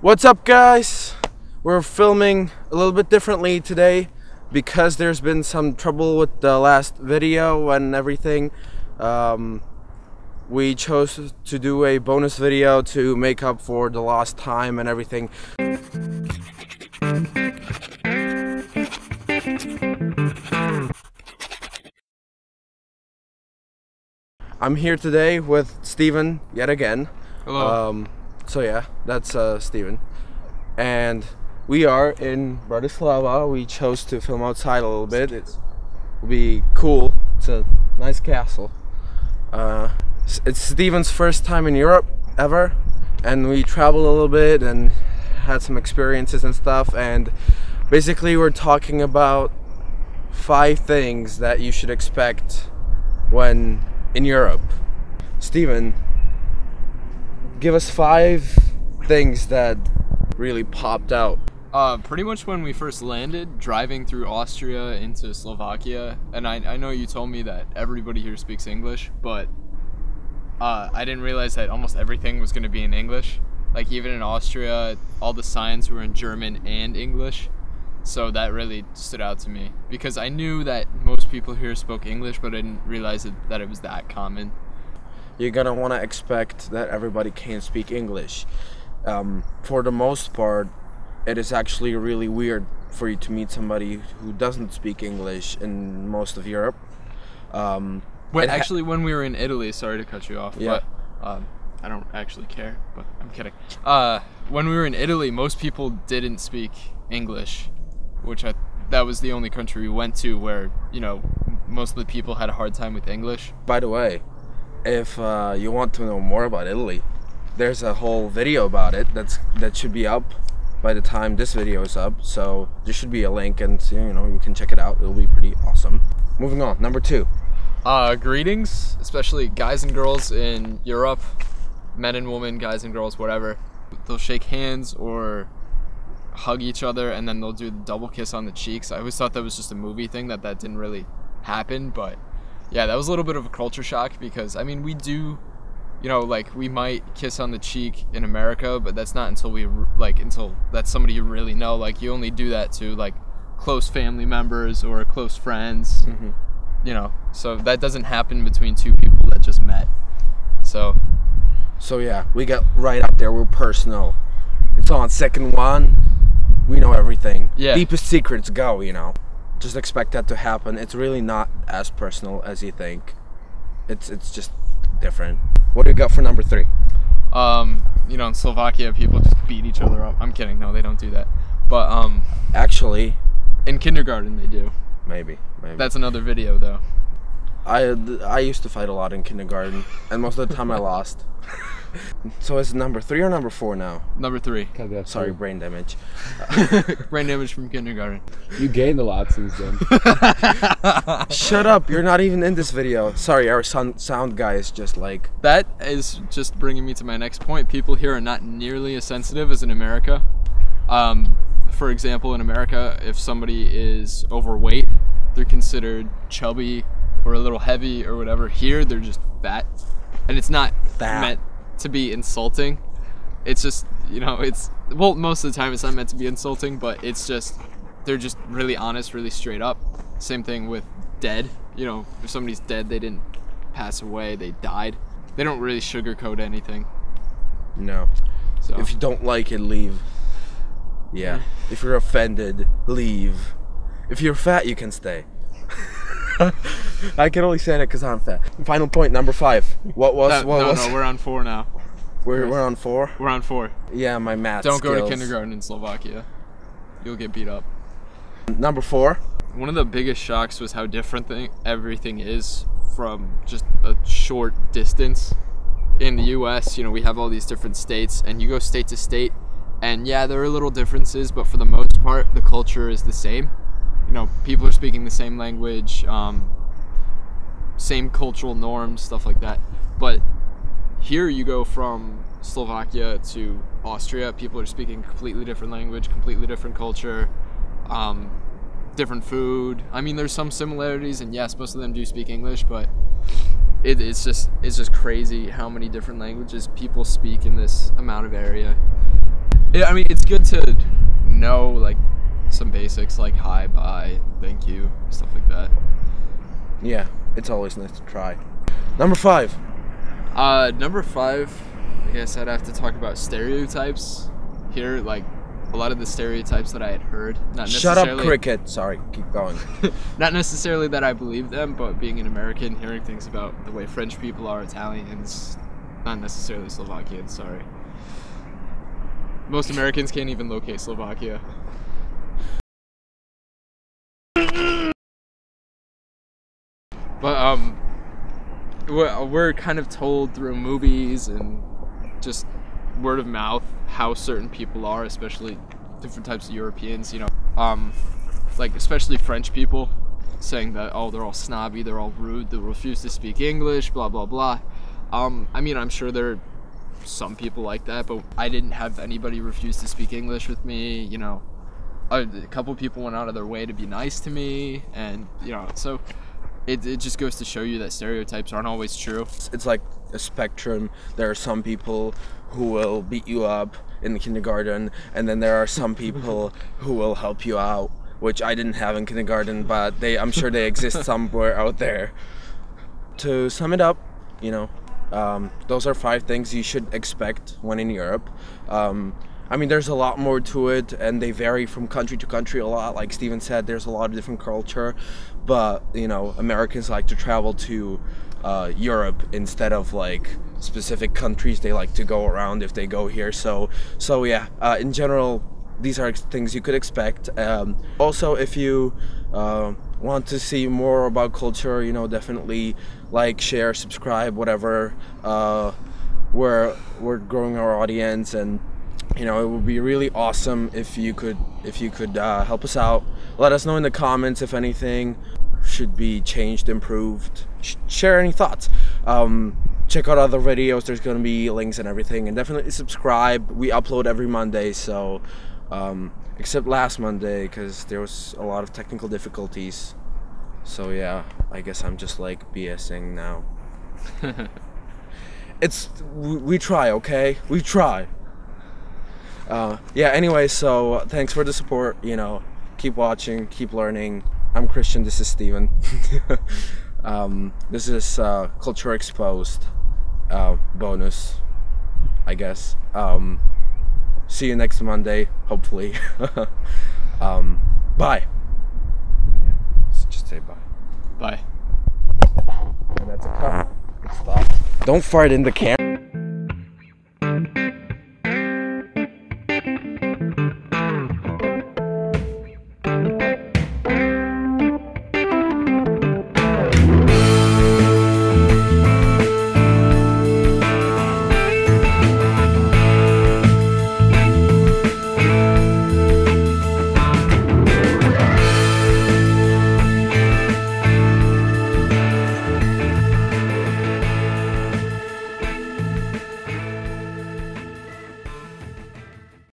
What's up, guys? We're filming a little bit differently today because there's been some trouble with the last video and everything. We chose to do a bonus video to make up for the lost time and everything. I'm here today with Steven yet again. Hello. So yeah, that's Steven. And we are in Bratislava. We chose to film outside a little bit. It will be cool. It's a nice castle. It's Steven's first time in Europe ever, and we traveled a little bit and had some experiences and stuff, and basically we're talking about 5 things that you should expect when in Europe. Steven, give us 5 things that really popped out. Pretty much when we first landed, driving through Austria into Slovakia, and I know you told me that everybody here speaks English, but I didn't realize that almost everything was going to be in English. Like even in Austria, all the signs were in German and English, so that really stood out to me because I knew that most people here spoke English, but I didn't realize that it was that common. You're gonna want to expect that everybody can speak English. For the most part, it is actually really weird for you to meet somebody who doesn't speak English in most of Europe. Wait, actually, when we were in Italy, sorry to cut you off, yeah. but I don't actually care, but I'm kidding. When we were in Italy, most people didn't speak English, that was the only country we went to where, you know, most of the people had a hard time with English. By the way, if you want to know more about Italy, there's a whole video about it that should be up by the time this video is up, so there should be a link, and you know, you can check it out. It'll be pretty awesome. Moving on, number 2. Greetings, especially guys and girls in Europe, men and women, guys and girls, whatever. They'll shake hands or hug each other, and then they'll do the double kiss on the cheeks. I always thought that was just a movie thing, that didn't really happen, but yeah, that was a little bit of a culture shock because, I mean, we do, you know, like, we might kiss on the cheek in America, but that's not until until that's somebody you really know. Like, you only do that to, like, close family members or close friends, you know, so that doesn't happen between 2 people that just met. So yeah, we got right up there. We're personal. It's on second one. We know everything. Yeah. Deepest secrets go, you know. Just expect that to happen. It's really not as personal as you think. It's just different. What do you got for number 3? You know, in Slovakia, people just beat each other up. I'm kidding. No, they don't do that. But actually, in kindergarten they do. Maybe. That's another video, though. I used to fight a lot in kindergarten, and most of the time I lost. So is it number 3 or number 4 now? Number 3. Sorry, brain damage. Brain damage from kindergarten. You gained a lot since then. Shut up, you're not even in this video. Sorry, our sound guy is just like... That is just bringing me to my next point. People here are not nearly as sensitive as in America. For example, in America, if somebody is overweight, they're considered chubby or a little heavy or whatever. Here, they're just fat. And it's not meant to be insulting. It's just, you know, well, most of the time it's not meant to be insulting, but it's just, they're just really honest, really straight up. Same thing with dead. You know, if somebody's dead, they didn't pass away, they died. They don't really sugarcoat anything. No. So if you don't like it, leave. Yeah. If you're offended, leave. If you're fat, you can stay. I can only say that because I'm fat. Final point, number 5. What was? No, we're on 4 now. We're on 4? We're on 4. Yeah, my math Don't skills. go to kindergarten in Slovakia. You'll get beat up. Number 4. One of the biggest shocks was how different everything is from just a short distance. In the US, you know, we have all these different states, and you go state to state, and yeah, there are little differences, but for the most part, the culture is the same. You know, people are speaking the same language, same cultural norms, stuff like that. But here you go from Slovakia to Austria, people are speaking completely different language, completely different culture, different food. I mean, there's some similarities, and yes, most of them do speak English, but it's just crazy how many different languages people speak in this amount of area. I mean, it's good to know like some basics, like hi, bye, thank you, stuff like that. Yeah, it's always nice to try. Number 5. Number 5, I guess I'd have to talk about stereotypes here. Like a lot of the stereotypes that I had heard. Not Shut up, necessarily, cricket. Sorry, keep going. not necessarily that I believe them, but being an American, hearing things about the way French people are, Italians, not necessarily Slovakians. Sorry. Most Americans can't even locate Slovakia. But we're kind of told through movies and just word of mouth how certain people are, especially different types of Europeans, you know, like especially French people, saying that, oh, they're all snobby, they're all rude, they refuse to speak English, blah blah blah. I mean, I'm sure there are some people like that, but I didn't have anybody refuse to speak English with me. You know, a couple people went out of their way to be nice to me, and you know, so it just goes to show you that stereotypes aren't always true. It's like a spectrum. There are some people who will beat you up in the kindergarten, and then there are some people who will help you out, which I didn't have in kindergarten, but I'm sure they exist somewhere out there. To sum it up, you know, those are 5 things you should expect when in Europe. I mean, there's a lot more to it, and they vary from country to country a lot. Like Steven said, there's a lot of different culture, but you know, Americans like to travel to Europe instead of like specific countries. They like to go around if they go here. So yeah, in general, these are things you could expect. Also, if you want to see more about culture, you know, definitely like, share, subscribe, whatever. We're growing our audience, and you know, it would be really awesome if you could help us out. Let us know in the comments if anything should be changed, improved. Share any thoughts. Check out other videos. There's gonna be links and everything, and definitely subscribe. We upload every Monday, so except last Monday because there was a lot of technical difficulties. So yeah, I guess I'm just like BSing now. We try, okay? We try. Yeah, anyway, so thanks for the support, you know, keep watching, keep learning. I'm Christian, this is Steven. This is Culture Exposed bonus, I guess. See you next Monday, hopefully. Bye. Just say bye. Bye. And that's a cut. Stop. Don't fart in the camera.